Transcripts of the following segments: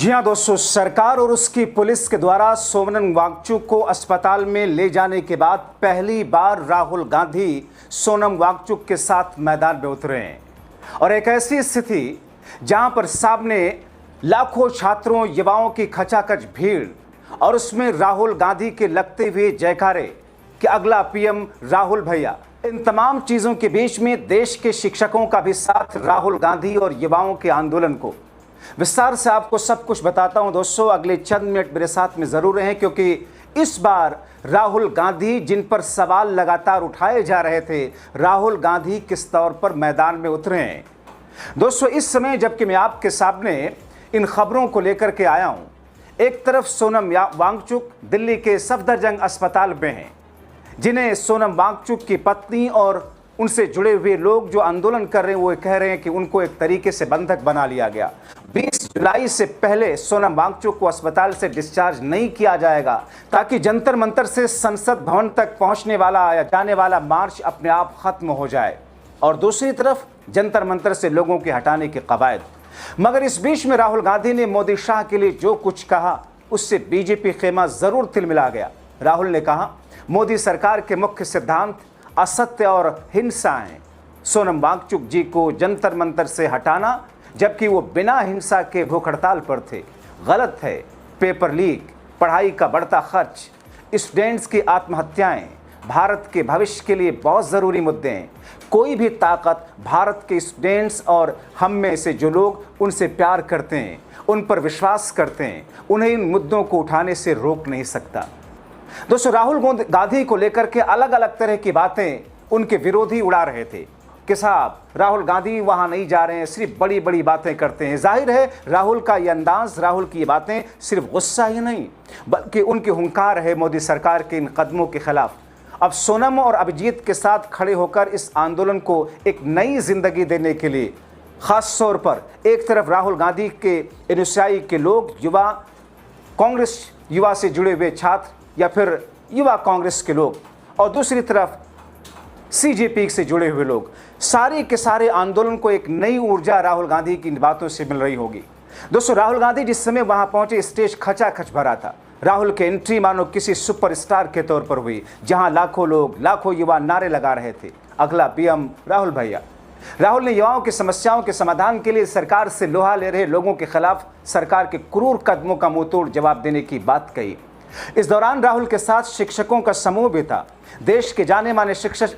जी हाँ दोस्तों, सरकार और उसकी पुलिस के द्वारा सोनम वांगचुक को अस्पताल में ले जाने के बाद पहली बार राहुल गांधी सोनम वांगचुक के साथ मैदान में उतरे हैं और एक ऐसी स्थिति जहां पर सामने लाखों छात्रों युवाओं की खचाखच भीड़ और उसमें राहुल गांधी के लगते हुए जयकारे कि अगला पीएम राहुल भैया। इन तमाम चीज़ों के बीच में देश के शिक्षकों का भी साथ राहुल गांधी और युवाओं के आंदोलन को विस्तार से आपको सब कुछ बताता हूं दोस्तों। अगले चंद मिनट मेरे साथ में जरूर रहें, क्योंकि इस बार राहुल गांधी जिन पर सवाल लगातार उठाए जा रहे थे, राहुल गांधी किस तौर पर मैदान में उतरे हैं। दोस्तों, इस समय जबकि मैं आपके सामने इन खबरों को लेकर के आया हूं, एक तरफ सोनम वांगचुक दिल्ली के सफदरजंग अस्पताल में हैं, जिन्हें सोनम वांगचुक की पत्नी और उनसे जुड़े हुए लोग जो आंदोलन कर रहे हैं वो कह रहे हैं कि उनको एक तरीके से बंधक बना लिया गया। 20 जुलाई से पहले सोनम वांगचुक को अस्पताल से डिस्चार्ज नहीं किया जाएगा, ताकि जंतर मंतर से संसद भवन तक पहुंचने वाला या जाने वाला मार्च अपने आप खत्म हो जाए, और दूसरी तरफ जंतर मंतर से लोगों के हटाने के कवायद। मगर इस बीच में राहुल गांधी ने मोदी शाह के लिए जो कुछ कहा उससे बीजेपी खेमा जरूर तिलमिला गया। राहुल ने कहा, मोदी सरकार के मुख्य सिद्धांत असत्य और हिंसा है। सोनम वांगचुक जी को जंतर मंतर से हटाना, जबकि वो बिना हिंसा के भूख हड़ताल पर थे, गलत है। पेपर लीक, पढ़ाई का बढ़ता खर्च, स्टूडेंट्स की आत्महत्याएं भारत के भविष्य के लिए बहुत ज़रूरी मुद्दे हैं। कोई भी ताकत भारत के स्टूडेंट्स और हम में से जो लोग उनसे प्यार करते हैं, उन पर विश्वास करते हैं, उन्हें इन मुद्दों को उठाने से रोक नहीं सकता। दोस्तों, राहुल गांधी को लेकर के अलग अलग तरह की बातें उनके विरोधी उड़ा रहे थे कि साहब राहुल गांधी वहां नहीं जा रहे हैं, सिर्फ बड़ी बड़ी बातें करते हैं। जाहिर है राहुल का ये अंदाज, राहुल की ये बातें सिर्फ गुस्सा ही नहीं बल्कि उनकी हुंकार है मोदी सरकार के इन कदमों के खिलाफ। अब सोनम और अभिजीत के साथ खड़े होकर इस आंदोलन को एक नई जिंदगी देने के लिए खास तौर पर एक तरफ राहुल गांधी के अनुयायी के लोग, युवा, कांग्रेस युवा से जुड़े हुए छात्र या फिर युवा कांग्रेस के लोग, और दूसरी तरफ सीजेपी से जुड़े हुए लोग, सारे के सारे आंदोलन को एक नई ऊर्जा राहुल गांधी की इन बातों से मिल रही होगी। दोस्तों, राहुल गांधी जिस समय वहां पहुंचे, स्टेज खचाखच भरा था। राहुल की एंट्री मानो किसी सुपरस्टार के तौर पर हुई, जहां लाखों लोग, लाखों युवा नारे लगा रहे थे, अगला पीएम राहुल भैया। राहुल ने युवाओं की समस्याओं के समाधान के लिए सरकार से लोहा ले रहे लोगों के खिलाफ सरकार के क्रूर कदमों का मुंहतोड़ जवाब देने की बात कही। इस दौरान राहुल के साथ शिक्षकों का समूह भी था। देश के जाने माने शिक्षक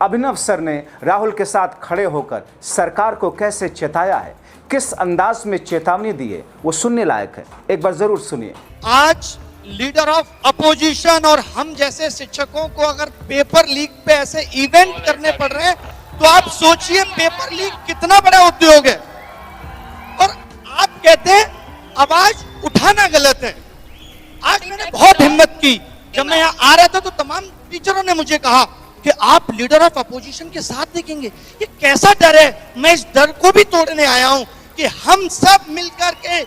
अभिनव सर ने राहुल के साथ खड़े होकर सरकार को कैसे चेताया है, किस अंदाज में चेतावनी दी है, वो सुनने लायक है। एक बार जरूर सुनिए। आज लीडर ऑफ अपोजिशन और हम जैसे शिक्षकों को अगर पेपर लीक पे ऐसे इवेंट करने पड़ रहे हैं, तो आप सोचिए पेपर लीक कितना बड़ा उद्योग है। और आप कहते हैं आवाज उठाना गलत है। आज मैंने बहुत हिम्मत की, जब मैं यहाँ आ रहा था तो तमाम टीचरों ने मुझे कहा कि आप लीडर ऑफ अपोजिशन के साथ देखेंगे। ये कैसा डर है? मैं इस डर को भी तोड़ने आया हूं कि हम सब मिलकर के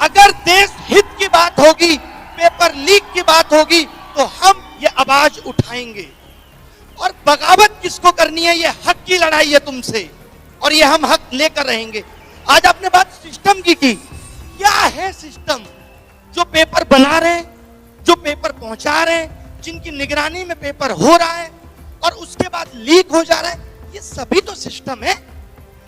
अगर देश हित की बात होगी, पेपर लीक की बात होगी, तो हम ये आवाज उठाएंगे। और बगावत किसको करनी है? ये हक की लड़ाई है तुमसे, और ये हम हक लेकर रहेंगे। आज आपने बात सिस्टम की क्या है सिस्टम? जो पेपर बना रहे हैं, जो पेपर पहुंचा रहे हैं, जिनकी निगरानी में पेपर हो रहा है और उसके बाद लीक हो जा रहा है, ये सभी तो सिस्टम है।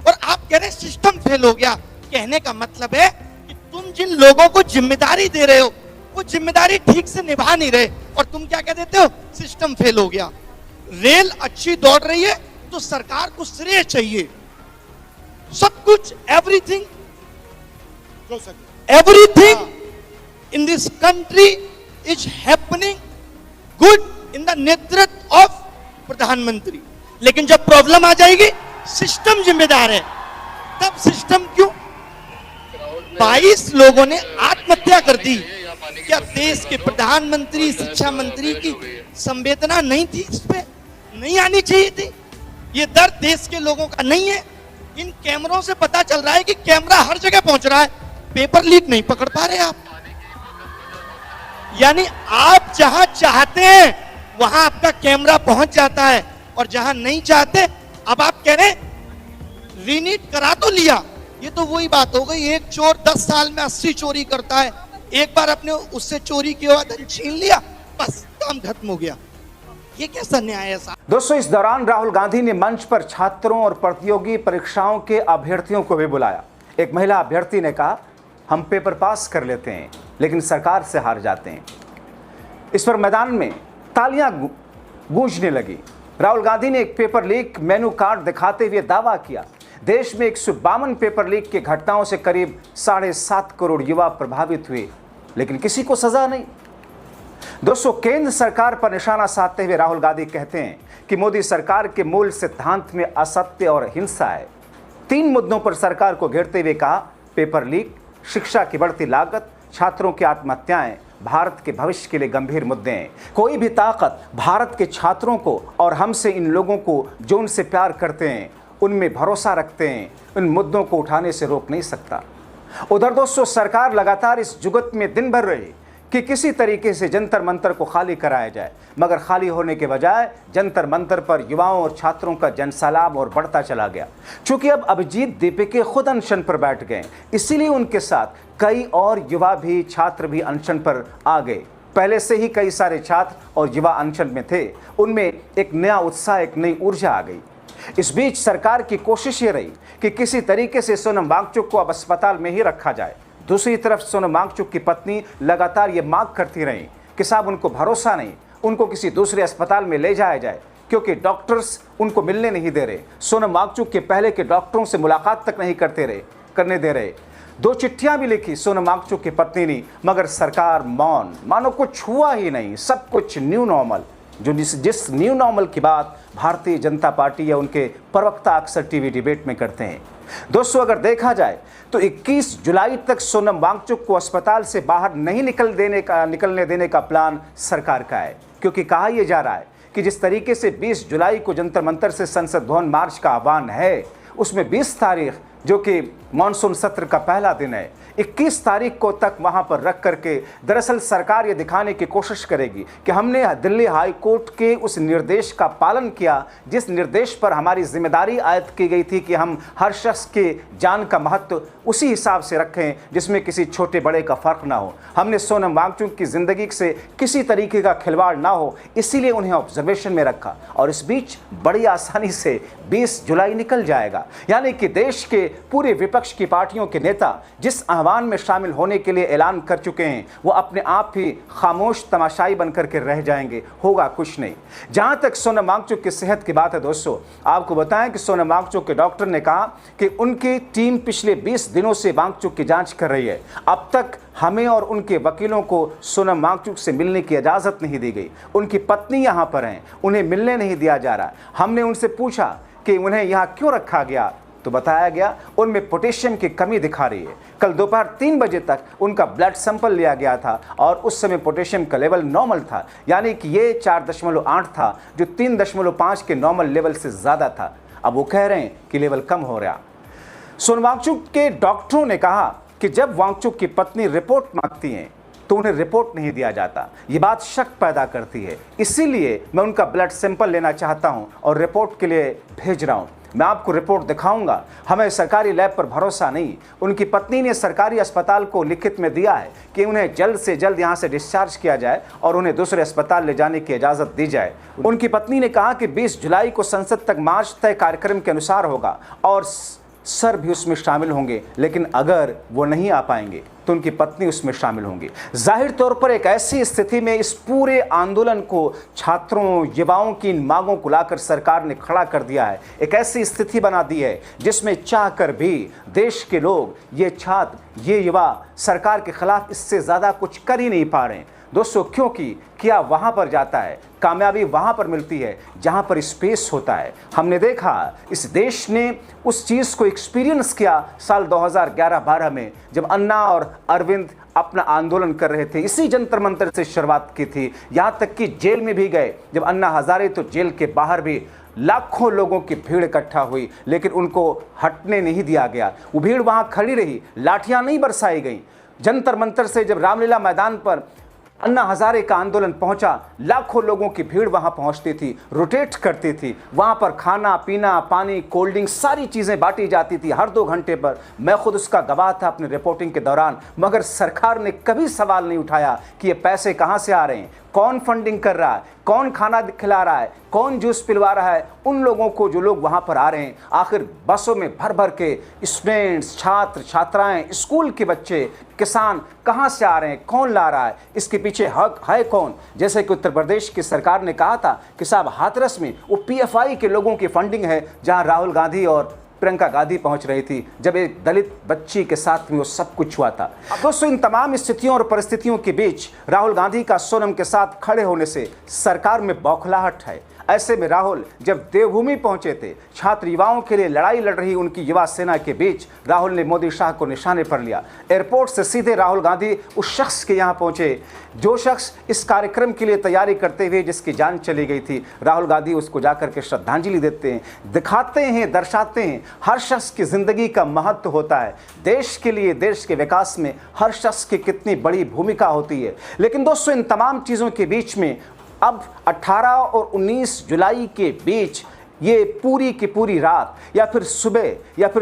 और आप कह रहे हैं सिस्टम फेल हो गया। कहने का मतलब है कि तुम जिन लोगों को जिम्मेदारी दे रहे हो, वो जिम्मेदारी ठीक से निभा नहीं रहे, और तुम क्या कह देते हो? सिस्टम फेल हो गया। रेल अच्छी दौड़ रही है तो सरकार को श्रेय चाहिए। सब कुछ, everything in this country is happening good in the नेतृत्व of प्रधानमंत्री। लेकिन जब प्रॉब्लम आ जाएगी, सिस्टम जिम्मेदार है। तब सिस्टम क्यों? 22 लोगों ने आत्महत्या कर दी। क्या देश के प्रधानमंत्री, शिक्षा मंत्री की संवेदना नहीं थी? इस पे नहीं आनी चाहिए थी? ये दर्द देश के लोगों का नहीं है? इन कैमरों से पता चल रहा है कि कैमरा हर जगह पहुंच रहा है, पेपर लीक नहीं पकड़ पा रहे आप। यानी आप जहां चाहते हैं वहां आपका कैमरा पहुंच जाता है, और जहां नहीं चाहते, अब आप कह रहे रीनीट करा तो लिया, ये तो वही बात हो गई, एक चोर 10 साल में 80 चोरी करता है, एक बार अपने उससे चोरी किया हुआ धन छीन लिया, बस काम खत्म हो गया। ये कैसा न्याय है साहब? दोस्तों, इस दौरान राहुल गांधी ने मंच पर छात्रों और प्रतियोगी परीक्षाओं के अभ्यर्थियों को भी बुलाया। एक महिला अभ्यर्थी ने कहा, हम पेपर पास कर लेते हैं लेकिन सरकार से हार जाते हैं। इस पर मैदान में तालियां गूंजने लगी। राहुल गांधी ने एक पेपर लीक मेनू कार्ड दिखाते हुए दावा किया, देश में 152 पेपर लीक की घटनाओं से करीब 7.5 करोड़ युवा प्रभावित हुए, लेकिन किसी को सजा नहीं। दोस्तों, केंद्र सरकार पर निशाना साधते हुए राहुल गांधी कहते हैं कि मोदी सरकार के मूल सिद्धांत में असत्य और हिंसा है। 3 मुद्दों पर सरकार को घेरते हुए कहा, पेपर लीक, शिक्षा की बढ़ती लागत, छात्रों की आत्महत्याएं भारत के भविष्य के लिए गंभीर मुद्दे हैं। कोई भी ताकत भारत के छात्रों को और हमसे इन लोगों को जो उनसे प्यार करते हैं, उनमें भरोसा रखते हैं, उन मुद्दों को उठाने से रोक नहीं सकता। उधर दोस्तों, सरकार लगातार इस जुगत में दिन भर रही कि किसी तरीके से जंतर मंतर को खाली कराया जाए, मगर खाली होने के बजाय जंतर मंतर पर युवाओं और छात्रों का जनसैलाब और बढ़ता चला गया। चूंकि अब अभिजीत दीपिके खुद अनशन पर बैठ गए, इसीलिए उनके साथ कई और युवा भी, छात्र भी अनशन पर आ गए। पहले से ही कई सारे छात्र और युवा अनशन में थे, उनमें एक नया उत्साह, एक नई ऊर्जा आ गई। इस बीच सरकार की कोशिश ये रही कि किसी तरीके से सोनम वांगचुक को अब अस्पताल में ही रखा जाए। दूसरी तरफ सोनम वांगचुक की पत्नी लगातार ये मांग करती रही कि साहब, उनको भरोसा नहीं, उनको किसी दूसरे अस्पताल में ले जाया जाए, क्योंकि डॉक्टर्स उनको मिलने नहीं दे रहे। सोनम वांगचुक के पहले के डॉक्टरों से मुलाकात तक नहीं करने दे रहे। 2 चिट्ठियां भी लिखी सोनम वांगचुक की पत्नी ने, मगर सरकार मौन, मानो कुछ हुआ ही नहीं। सब कुछ न्यू नॉर्मल, जो जिस न्यू नॉर्मल की बात भारतीय जनता पार्टी या उनके प्रवक्ता अक्सर टीवी डिबेट में करते हैं। दोस्तों, अगर देखा जाए तो 21 जुलाई तक सोनम वांगचुक को अस्पताल से बाहर नहीं निकलने देने का प्लान सरकार का है, क्योंकि कहा यह जा रहा है कि जिस तरीके से 20 जुलाई को जंतर मंतर से संसद भवन मार्च का आह्वान है, उसमें 20 तारीख जो कि मानसून सत्र का पहला दिन है, 21 तारीख को तक वहां पर रख करके दरअसल सरकार ये दिखाने की कोशिश करेगी कि हमने दिल्ली हाई कोर्ट के उस निर्देश का पालन किया, जिस निर्देश पर हमारी जिम्मेदारी आयद की गई थी कि हम हर शख्स के जान का महत्व उसी हिसाब से रखें जिसमें किसी छोटे बड़े का फर्क ना हो। हमने सोनम वांगचुक की जिंदगी से किसी तरीके का खिलवाड़ ना हो, इसीलिए उन्हें ऑब्जर्वेशन में रखा। और इस बीच बड़ी आसानी से 20 जुलाई निकल जाएगा, यानी कि देश के पूरे विपक्ष की पार्टियों के नेता जिस आह्वान में शामिल होने के लिए ऐलान कर चुके हैं, वो अपने आप ही खामोश तमाशाई बनकर के रह जाएंगे, होगा कुछ नहीं। जहां तक सोनम वांगचुक की सेहत की बात है दोस्तों, आपको बताएं कि सोनम वांगचुक के डॉक्टर ने कहा कि उनकी टीम पिछले 20 दिनों से वांगचुक की जांच कर रही है। अब तक हमें और उनके वकीलों को सोनम वांगचुक से मिलने की इजाजत नहीं दी गई। उनकी पत्नी यहां पर हैं, उन्हें मिलने नहीं दिया जा रहा। हमने उनसे पूछा कि उन्हें यहां क्यों रखा गया, तो बताया गया उनमें पोटेशियम की कमी दिखा रही है। कल दोपहर 3 बजे तक उनका ब्लड सैंपल लिया गया था और उस समय पोटेशियम का लेवल नॉर्मल था, यानी कि ये 4.8 था, जो 3.5 के नॉर्मल लेवल से ज़्यादा था। अब वो कह रहे हैं कि लेवल कम हो रहा। सोनम वांगचुक के डॉक्टरों ने कहा कि जब वांगचुक की पत्नी रिपोर्ट मांगती हैं तो उन्हें रिपोर्ट नहीं दिया जाता। ये बात शक पैदा करती है, इसीलिए मैं उनका ब्लड सैंपल लेना चाहता हूं और रिपोर्ट के लिए भेज रहा हूं। मैं आपको रिपोर्ट दिखाऊंगा। हमें सरकारी लैब पर भरोसा नहीं। उनकी पत्नी ने सरकारी अस्पताल को लिखित में दिया है कि उन्हें जल्द से जल्द यहां से डिस्चार्ज किया जाए और उन्हें दूसरे अस्पताल ले जाने की इजाज़त दी जाए। उनकी पत्नी ने कहा कि 20 जुलाई को संसद तक मार्च तय कार्यक्रम के अनुसार होगा और सर भी उसमें शामिल होंगे, लेकिन अगर वो नहीं आ पाएंगे तो उनकी पत्नी उसमें शामिल होंगी। जाहिर तौर पर एक ऐसी स्थिति में इस पूरे आंदोलन को, छात्रों, युवाओं की इन मांगों को लाकर सरकार ने खड़ा कर दिया है। एक ऐसी स्थिति बना दी है जिसमें चाहकर भी देश के लोग, ये छात्र, ये युवा सरकार के खिलाफ इससे ज़्यादा कुछ कर ही नहीं पा रहे हैं दोस्तों, क्योंकि क्या वहाँ पर जाता है, कामयाबी वहाँ पर मिलती है जहाँ पर स्पेस होता है। हमने देखा इस देश ने उस चीज़ को एक्सपीरियंस किया साल 2011-12 में, जब अन्ना और अरविंद अपना आंदोलन कर रहे थे। इसी जंतर मंतर से शुरुआत की थी, यहाँ तक कि जेल में भी गए। जब अन्ना हजारे तो जेल के बाहर भी लाखों लोगों की भीड़ इकट्ठा हुई, लेकिन उनको हटने नहीं दिया गया। वो भीड़ वहाँ खड़ी रही, लाठियाँ नहीं बरसाई गई। जंतर मंतर से जब रामलीला मैदान पर अन्ना हजारे का आंदोलन पहुंचा, लाखों लोगों की भीड़ वहां पहुंचती थी, रोटेट करती थी, वहां पर खाना पीना, पानी, कोल्ड ड्रिंक, सारी चीजें बांटी जाती थी हर 2 घंटे पर। मैं खुद उसका गवाह था अपनी रिपोर्टिंग के दौरान। मगर सरकार ने कभी सवाल नहीं उठाया कि ये पैसे कहां से आ रहे हैं, कौन फंडिंग कर रहा है, कौन खाना खिला रहा है, कौन जूस पिलवा रहा है उन लोगों को जो लोग वहां पर आ रहे हैं। आखिर बसों में भर भर के स्टूडेंट्स, छात्र छात्राएं, स्कूल के बच्चे, किसान कहां से आ रहे हैं, कौन ला रहा है, इसके पीछे हक है कौन। जैसे कि उत्तर प्रदेश की सरकार ने कहा था कि साहब हाथरस में वो PFI के लोगों की फंडिंग है, जहां राहुल गांधी और प्रियंका गांधी पहुंच रही थी, जब एक दलित बच्ची के साथ में वो सब कुछ हुआ था। अब दोस्तों, इन तमाम स्थितियों और परिस्थितियों के बीच राहुल गांधी का सोनम के साथ खड़े होने से सरकार में बौखलाहट है। ऐसे में राहुल जब देवभूमि पहुंचे थे, छात्र युवाओं के लिए लड़ाई लड़ रही उनकी युवा सेना के बीच राहुल ने मोदी शाह को निशाने पर लिया। एयरपोर्ट से सीधे राहुल गांधी उस शख्स के यहां पहुंचे जो शख्स इस कार्यक्रम के लिए तैयारी करते हुए जिसकी जान चली गई थी। राहुल गांधी उसको जाकर के श्रद्धांजलि देते हैं, दिखाते हैं, दर्शाते हैं हर शख्स की जिंदगी का महत्व होता है। देश के लिए, देश के विकास में हर शख्स की कितनी बड़ी भूमिका होती है। लेकिन दोस्तों, इन तमाम चीज़ों के बीच में अब 18 और 19 जुलाई के बीच ये पूरी की पूरी रात या फिर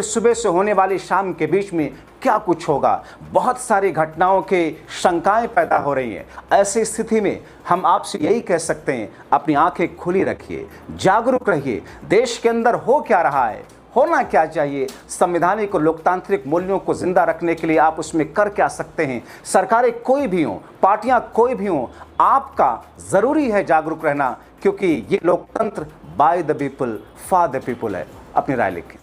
सुबह से होने वाली शाम के बीच में क्या कुछ होगा, बहुत सारी घटनाओं के शंकाएं पैदा हो रही हैं। ऐसी स्थिति में हम आपसे यही कह सकते हैं, अपनी आंखें खुली रखिए, जागरूक रहिए। देश के अंदर हो क्या रहा है, होना क्या चाहिए, संवैधानिक और लोकतांत्रिक मूल्यों को जिंदा रखने के लिए आप उसमें कर क्या सकते हैं। सरकारें कोई भी हों, पार्टियां कोई भी हों, आपका ज़रूरी है जागरूक रहना, क्योंकि ये लोकतंत्र by the people for the people है। अपनी राय लिखें।